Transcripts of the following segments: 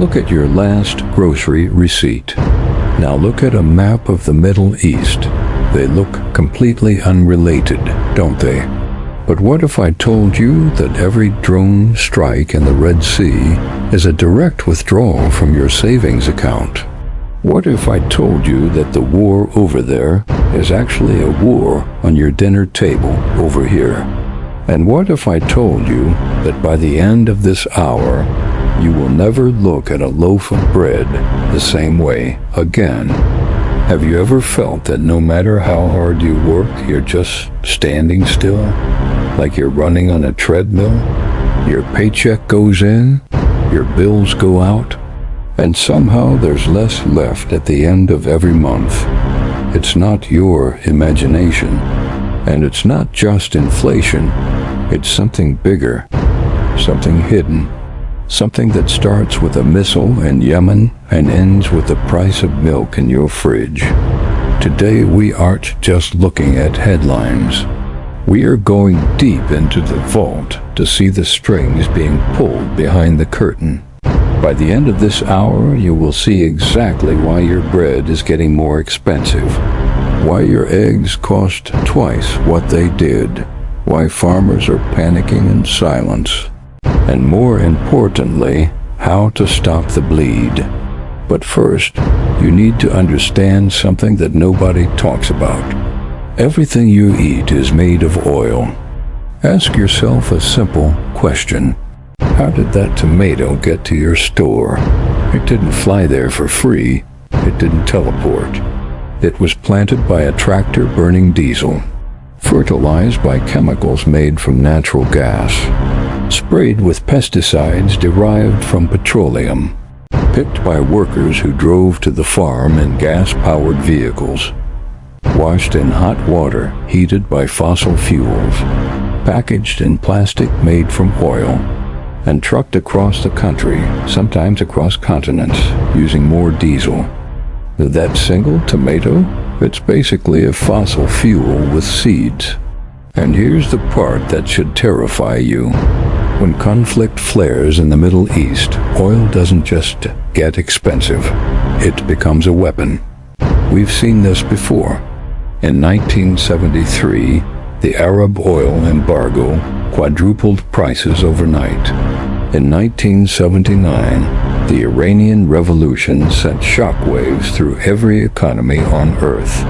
Look at your last grocery receipt. Now look at a map of the Middle East. They look completely unrelated, don't they? But what if I told you that every drone strike in the Red Sea is a direct withdrawal from your savings account? What if I told you that the war over there is actually a war on your dinner table over here? And what if I told you that by the end of this hour, you will never look at a loaf of bread the same way again? Have you ever felt that no matter how hard you work, you're just standing still, like you're running on a treadmill? Your paycheck goes in, your bills go out, and somehow there's less left at the end of every month. It's not your imagination, and it's not just inflation. It's something bigger, something hidden, something that starts with a missile in Yemen and ends with the price of milk in your fridge. Today we aren't just looking at headlines. We are going deep into the vault to see the strings being pulled behind the curtain. By the end of this hour, you will see exactly why your bread is getting more expensive, why your eggs cost twice what they did, why farmers are panicking in silence, and more importantly, how to stop the bleed. But first, you need to understand something that nobody talks about. Everything you eat is made of oil. Ask yourself a simple question. How did that tomato get to your store? It didn't fly there for free. It didn't teleport. It was planted by a tractor burning diesel, fertilized by chemicals made from natural gas, sprayed with pesticides derived from petroleum, picked by workers who drove to the farm in gas-powered vehicles, washed in hot water heated by fossil fuels, packaged in plastic made from oil, and trucked across the country, sometimes across continents, using more diesel. That single tomato? It's basically a fossil fuel with seeds. And here's the part that should terrify you. When conflict flares in the Middle East, oil doesn't just get expensive. It becomes a weapon. We've seen this before. In 1973, the Arab oil embargo quadrupled prices overnight. In 1979, the Iranian Revolution sent shockwaves through every economy on Earth.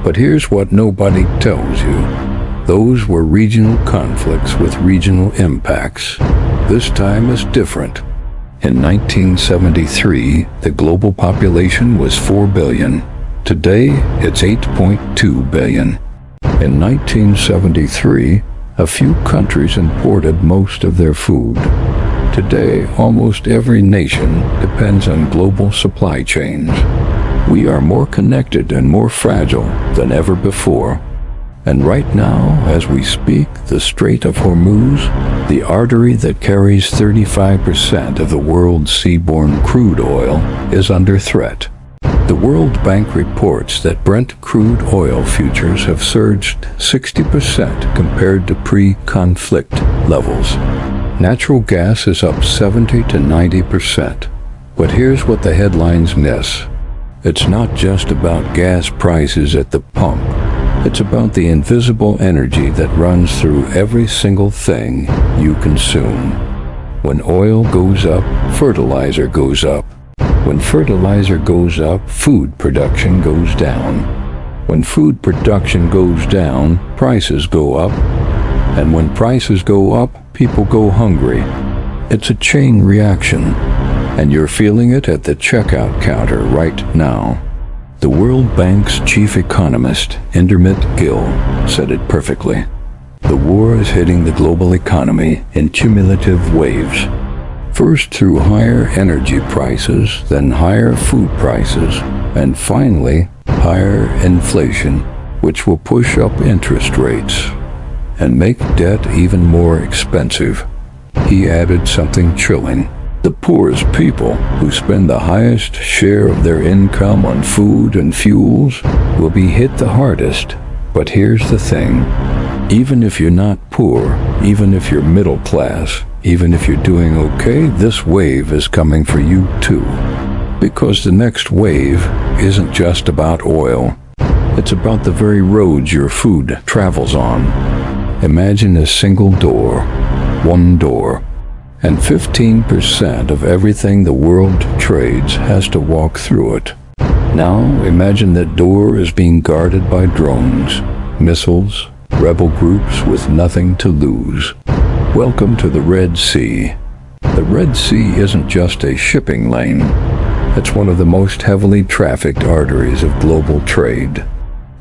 But here's what nobody tells you. Those were regional conflicts with regional impacts. This time is different. In 1973, the global population was 4 billion. Today, it's 8.2 billion. In 1973, a few countries imported most of their food. Today, almost every nation depends on global supply chains. We are more connected and more fragile than ever before. And right now, as we speak, the Strait of Hormuz, the artery that carries 35% of the world's seaborne crude oil, is under threat. The World Bank reports that Brent crude oil futures have surged 60% compared to pre-conflict levels. Natural gas is up 70 to 90%. But here's what the headlines miss. It's not just about gas prices at the pump. It's about the invisible energy that runs through every single thing you consume. When oil goes up, fertilizer goes up. When fertilizer goes up, food production goes down. When food production goes down, prices go up. And when prices go up, people go hungry. It's a chain reaction, and you're feeling it at the checkout counter right now. The World Bank's chief economist, Indermit Gill, said it perfectly. The war is hitting the global economy in cumulative waves. First through higher energy prices, then higher food prices, and finally higher inflation, which will push up interest rates and make debt even more expensive. He added something chilling. The poorest people, who spend the highest share of their income on food and fuels, will be hit the hardest. But here's the thing. Even if you're not poor, even if you're middle class, even if you're doing okay, this wave is coming for you too. Because the next wave isn't just about oil. It's about the very roads your food travels on. Imagine a single door, one door, and 15% of everything the world trades has to walk through it. Now imagine that door is being guarded by drones, missiles, rebel groups with nothing to lose. Welcome to the Red Sea. The Red Sea isn't just a shipping lane. It's one of the most heavily trafficked arteries of global trade.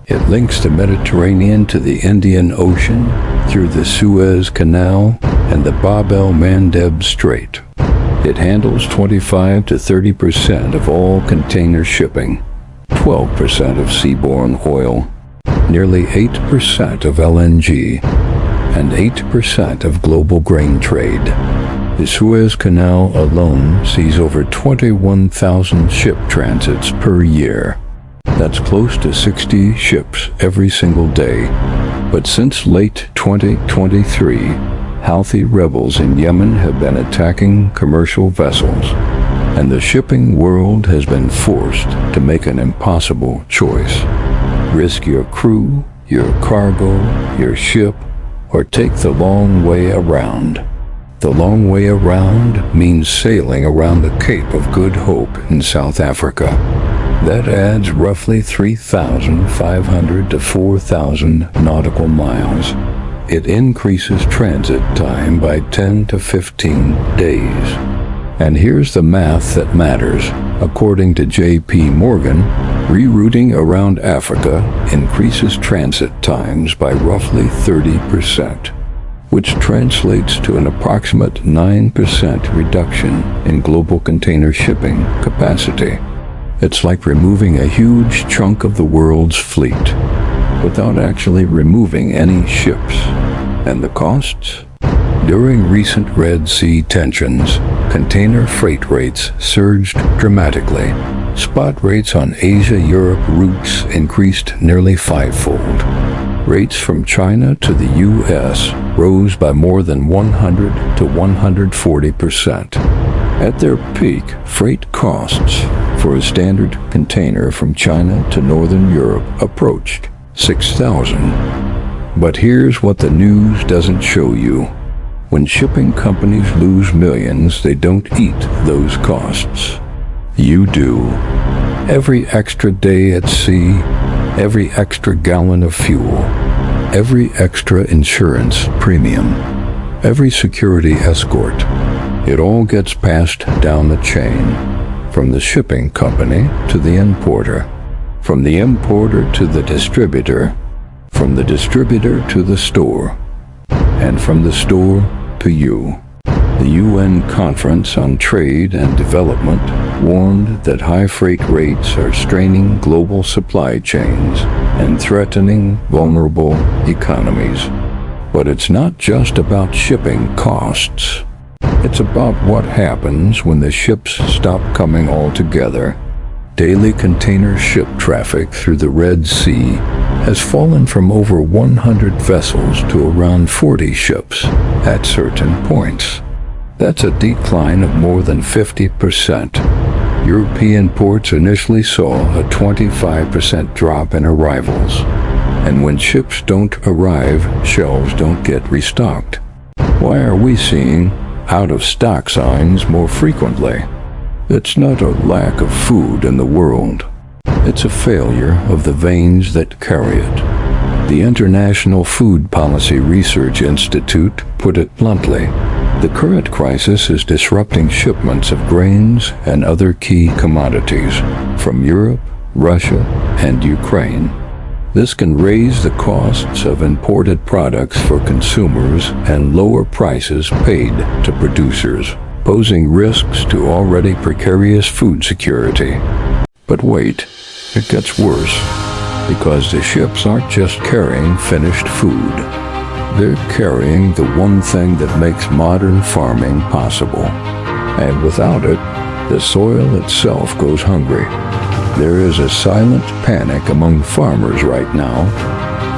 It links the Mediterranean to the Indian Ocean through the Suez Canal and the Bab el-Mandeb Strait. It handles 25 to 30% of all container shipping, 12% of seaborne oil, nearly 8% of LNG, and 8% of global grain trade. The Suez Canal alone sees over 21,000 ship transits per year. That's close to 60 ships every single day. But since late 2023, Houthi rebels in Yemen have been attacking commercial vessels, and the shipping world has been forced to make an impossible choice. Risk your crew, your cargo, your ship, or take the long way around. The long way around means sailing around the Cape of Good Hope in South Africa. That adds roughly 3,500 to 4,000 nautical miles. It increases transit time by 10 to 15 days. And here's the math that matters. According to J.P. Morgan, rerouting around Africa increases transit times by roughly 30%, which translates to an approximate 9% reduction in global container shipping capacity. It's like removing a huge chunk of the world's fleet without actually removing any ships. And the costs? During recent Red Sea tensions, container freight rates surged dramatically. Spot rates on Asia-Europe routes increased nearly fivefold. Rates from China to the U.S. rose by more than 100 to 140%. At their peak, freight costs for a standard container from China to Northern Europe approached $6,000. But here's what the news doesn't show you. When shipping companies lose millions, they don't eat those costs. You do. Every extra day at sea, every extra gallon of fuel, every extra insurance premium, every security escort. It all gets passed down the chain, from the shipping company to the importer, from the importer to the distributor, from the distributor to the store, and from the store to you. The UN Conference on Trade and Development warned that high freight rates are straining global supply chains and threatening vulnerable economies. But it's not just about shipping costs. It's about what happens when the ships stop coming altogether. Daily container ship traffic through the Red Sea has fallen from over 100 vessels to around 40 ships at certain points. That's a decline of more than 50%. European ports initially saw a 25% drop in arrivals. And when ships don't arrive, shelves don't get restocked. Why are we seeing out-of-stock signs more frequently? It's not a lack of food in the world. It's a failure of the veins that carry it. The International Food Policy Research Institute put it bluntly. The current crisis is disrupting shipments of grains and other key commodities from Europe, Russia, and Ukraine. This can raise the costs of imported products for consumers and lower prices paid to producers, posing risks to already precarious food security. But wait, it gets worse, because the ships aren't just carrying finished food. They're carrying the one thing that makes modern farming possible. And without it, the soil itself goes hungry. There is a silent panic among farmers right now,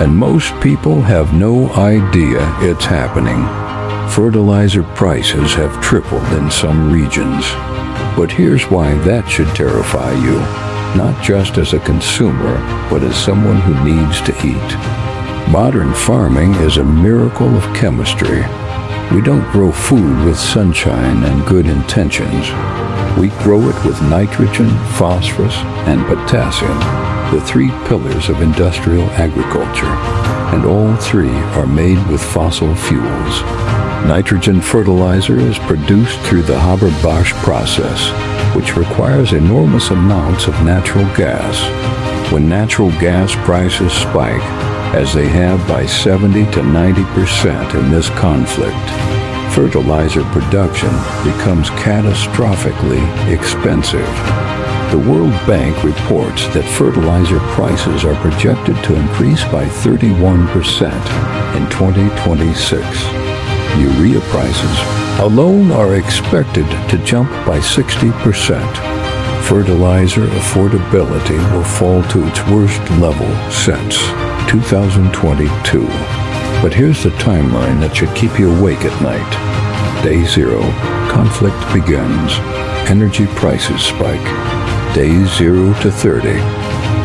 and most people have no idea it's happening. Fertilizer prices have tripled in some regions. But here's why that should terrify you, not just as a consumer, but as someone who needs to eat. Modern farming is a miracle of chemistry. We don't grow food with sunshine and good intentions. We grow it with nitrogen, phosphorus, and potassium, the three pillars of industrial agriculture, and all three are made with fossil fuels. Nitrogen fertilizer is produced through the Haber-Bosch process, which requires enormous amounts of natural gas. When natural gas prices spike, as they have by 70 to 90% in this conflict, fertilizer production becomes catastrophically expensive. The World Bank reports that fertilizer prices are projected to increase by 31% in 2026. Urea prices alone are expected to jump by 60%. Fertilizer affordability will fall to its worst level since 2022. But here's the timeline that should keep you awake at night. Day 0, conflict begins. Energy prices spike. Days 0 to 30,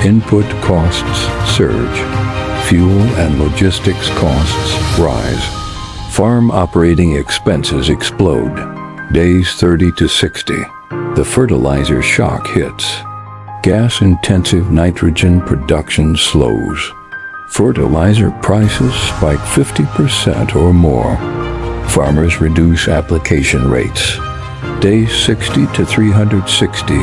input costs surge. Fuel and logistics costs rise. Farm operating expenses explode. Days 30 to 60, the fertilizer shock hits. Gas-intensive nitrogen production slows. Fertilizer prices spike 50% or more. Farmers reduce application rates. Days 60 to 360,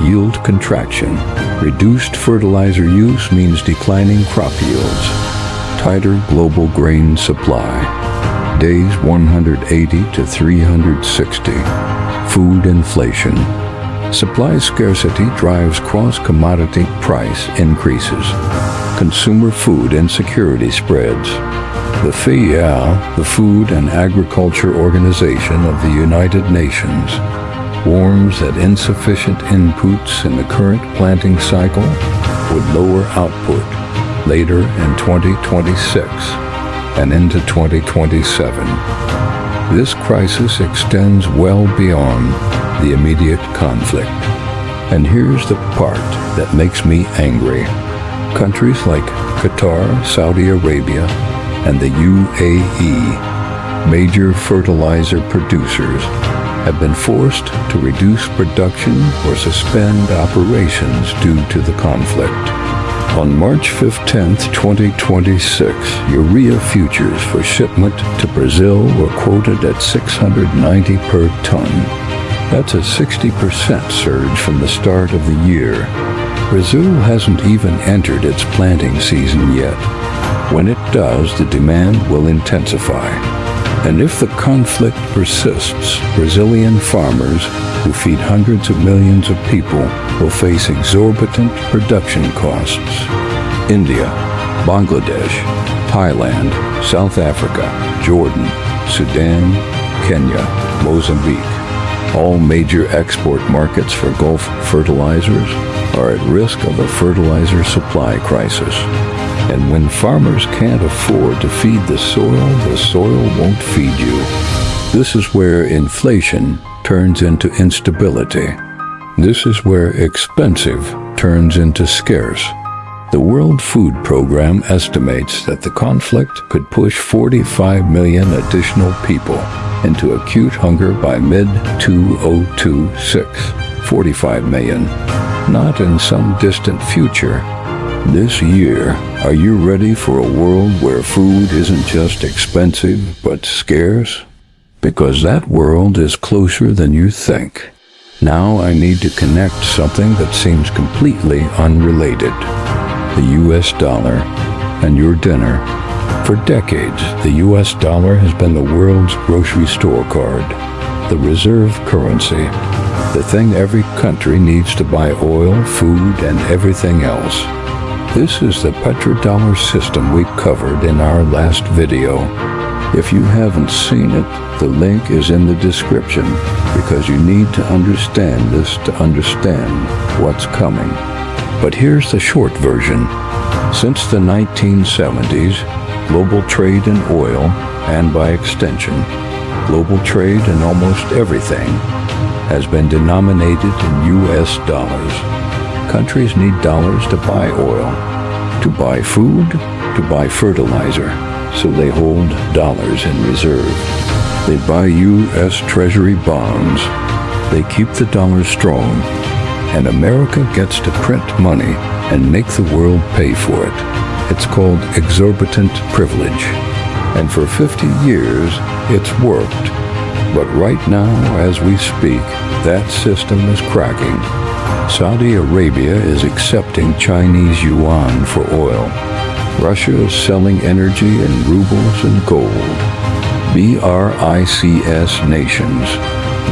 yield contraction. Reduced fertilizer use means declining crop yields. Tighter global grain supply. Days 180 to 360, food inflation. Supply scarcity drives cross-commodity price increases. Consumer food insecurity spreads. The FAO, the Food and Agriculture Organization of the United Nations, warns that insufficient inputs in the current planting cycle would lower output later in 2026 and into 2027. This crisis extends well beyond the immediate conflict. And here's the part that makes me angry. Countries like Qatar, Saudi Arabia, and the UAE, major fertilizer producers, have been forced to reduce production or suspend operations due to the conflict. On March 15, 2026, urea futures for shipment to Brazil were quoted at $690 per ton. That's a 60% surge from the start of the year. Brazil hasn't even entered its planting season yet. When it does, the demand will intensify. And if the conflict persists, Brazilian farmers, who feed hundreds of millions of people, will face exorbitant production costs. India, Bangladesh, Thailand, South Africa, Jordan, Sudan, Kenya, Mozambique, all major export markets for Gulf fertilizers, are at risk of a fertilizer supply crisis. And when farmers can't afford to feed the soil won't feed you. This is where inflation turns into instability. This is where expensive turns into scarce. The World Food Program estimates that the conflict could push 45 million additional people into acute hunger by mid-2026. 45 million. Not in some distant future. This year, are you ready for a world where food isn't just expensive, but scarce? Because that world is closer than you think. Now I need to connect something that seems completely unrelated. The US dollar and your dinner. For decades, the US dollar has been the world's grocery store card, the reserve currency, the thing every country needs to buy oil, food, and everything else. This is the petrodollar system we covered in our last video. If you haven't seen it, the link is in the description because you need to understand this to understand what's coming. But here's the short version. Since the 1970s, global trade in oil, and by extension, global trade in almost everything has been denominated in U.S. dollars. Countries need dollars to buy oil, to buy food, to buy fertilizer, so they hold dollars in reserve. They buy U.S. Treasury bonds. They keep the dollar strong, and America gets to print money and make the world pay for it. It's called exorbitant privilege. And for 50 years, it's worked. But right now, as we speak, that system is cracking. Saudi Arabia is accepting Chinese yuan for oil. Russia is selling energy in rubles and gold. BRICS nations,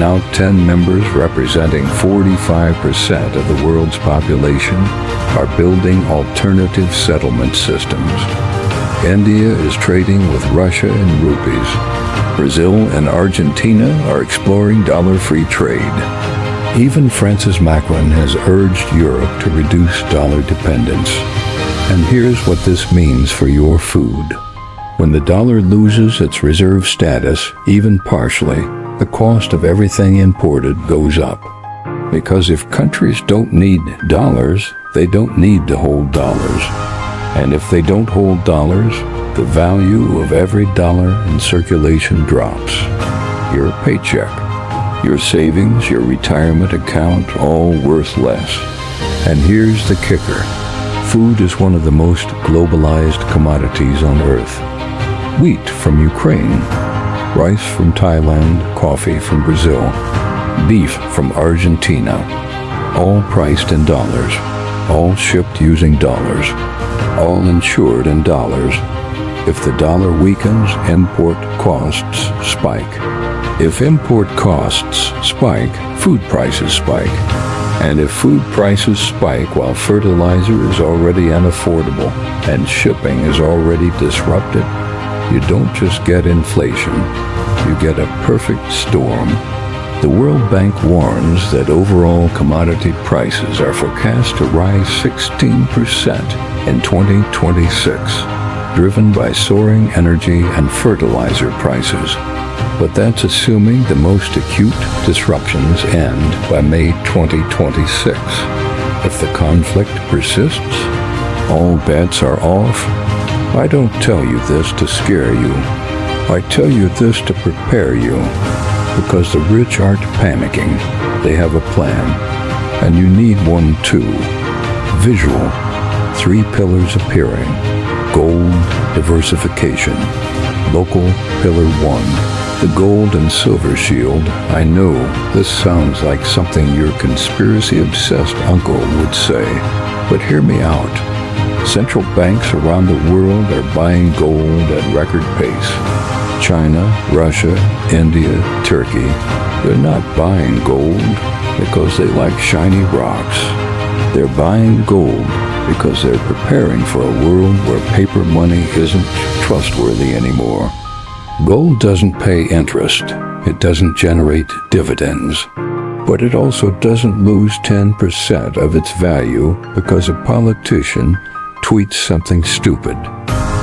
now 10 members representing 45% of the world's population, are building alternative settlement systems. India is trading with Russia in rupees. Brazil and Argentina are exploring dollar-free trade. Even Francis Macron has urged Europe to reduce dollar dependence. And here's what this means for your food. When the dollar loses its reserve status, even partially, the cost of everything imported goes up. Because if countries don't need dollars, they don't need to hold dollars. And if they don't hold dollars, the value of every dollar in circulation drops. Your paycheck, your savings, your retirement account, all worth less. And here's the kicker. Food is one of the most globalized commodities on earth. Wheat from Ukraine, rice from Thailand, coffee from Brazil, beef from Argentina, all priced in dollars, all shipped using dollars, all insured in dollars. If the dollar weakens, import costs spike. If import costs spike, food prices spike. And if food prices spike while fertilizer is already unaffordable and shipping is already disrupted, you don't just get inflation, you get a perfect storm. The World Bank warns that overall commodity prices are forecast to rise 16% in 2026, driven by soaring energy and fertilizer prices. But that's assuming the most acute disruptions end by May 2026. If the conflict persists, all bets are off. I don't tell you this to scare you. I tell you this to prepare you, because the rich aren't panicking. They have a plan, and you need one too. Visual, 3 pillars appearing. Gold, diversification. Local, pillar 1. The gold and silver shield. I know this sounds like something your conspiracy-obsessed uncle would say, but hear me out. Central banks around the world are buying gold at record pace. China, Russia, India, Turkey, they're not buying gold because they like shiny rocks. They're buying gold because they're preparing for a world where paper money isn't trustworthy anymore. Gold doesn't pay interest. It doesn't generate dividends. But it also doesn't lose 10% of its value because a politician tweets something stupid.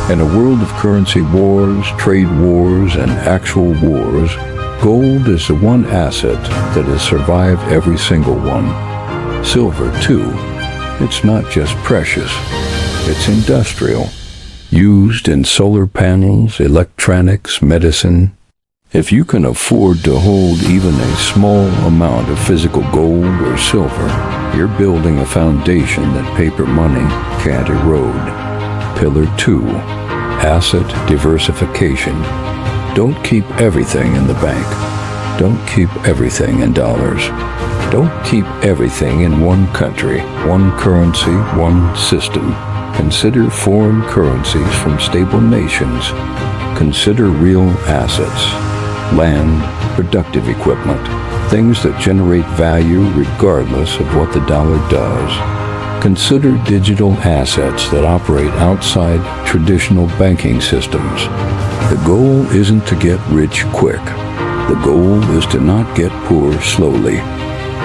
In a world of currency wars, trade wars, and actual wars, gold is the one asset that has survived every single one. Silver, too. It's not just precious. It's industrial. Used in solar panels, electronics, medicine. If you can afford to hold even a small amount of physical gold or silver, you're building a foundation that paper money can't erode. Pillar 2. Asset diversification. Don't keep everything in the bank. Don't keep everything in dollars. Don't keep everything in one country, one currency, one system. Consider foreign currencies from stable nations. Consider real assets. Land, productive equipment, things that generate value regardless of what the dollar does. Consider digital assets that operate outside traditional banking systems. The goal isn't to get rich quick. The goal is to not get poor slowly.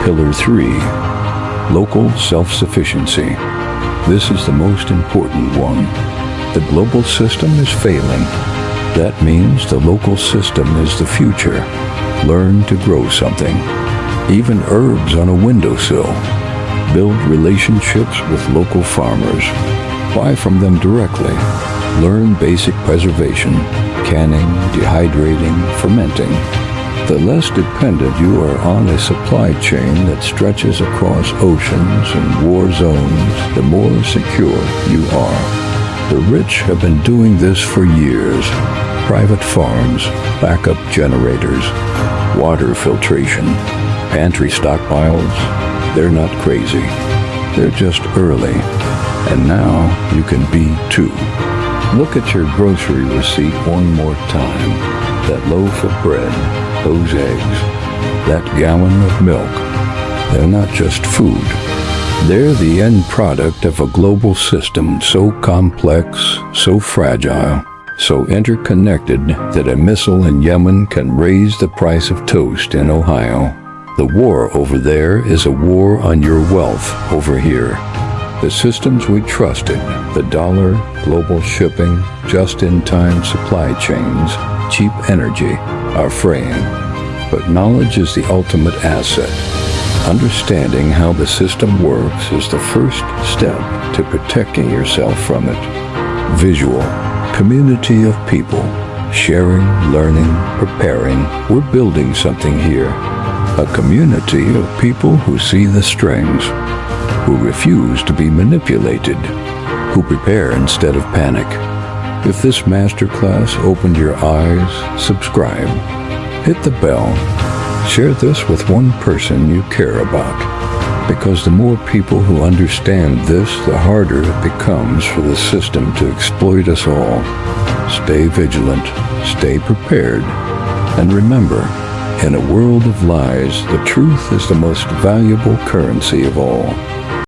Pillar 3. Local self-sufficiency. This is the most important one. The global system is failing. That means the local system is the future. Learn to grow something, even herbs on a windowsill. Build relationships with local farmers. Buy from them directly. Learn basic preservation, canning, dehydrating, fermenting. The less dependent you are on a supply chain that stretches across oceans and war zones, the more secure you are. The rich have been doing this for years. Private farms, backup generators, water filtration, pantry stockpiles. They're not crazy. They're just early. And now you can be too. Look at your grocery receipt one more time. That loaf of bread, those eggs, that gallon of milk. They're not just food. They're the end product of a global system so complex, so fragile, so interconnected that a missile in Yemen can raise the price of toast in Ohio. The war over there is a war on your wealth over here. The systems we trusted, the dollar, global shipping, just-in-time supply chains, cheap energy, are fraying. But knowledge is the ultimate asset. Understanding how the system works is the first step to protecting yourself from it. Visual, community of people, sharing, learning, preparing. We're building something here. A community of people who see the strings, who refuse to be manipulated, who prepare instead of panic. If this masterclass opened your eyes, subscribe. Hit the bell. Share this with one person you care about. Because the more people who understand this, the harder it becomes for the system to exploit us all. Stay vigilant, stay prepared, and remember, in a world of lies, the truth is the most valuable currency of all.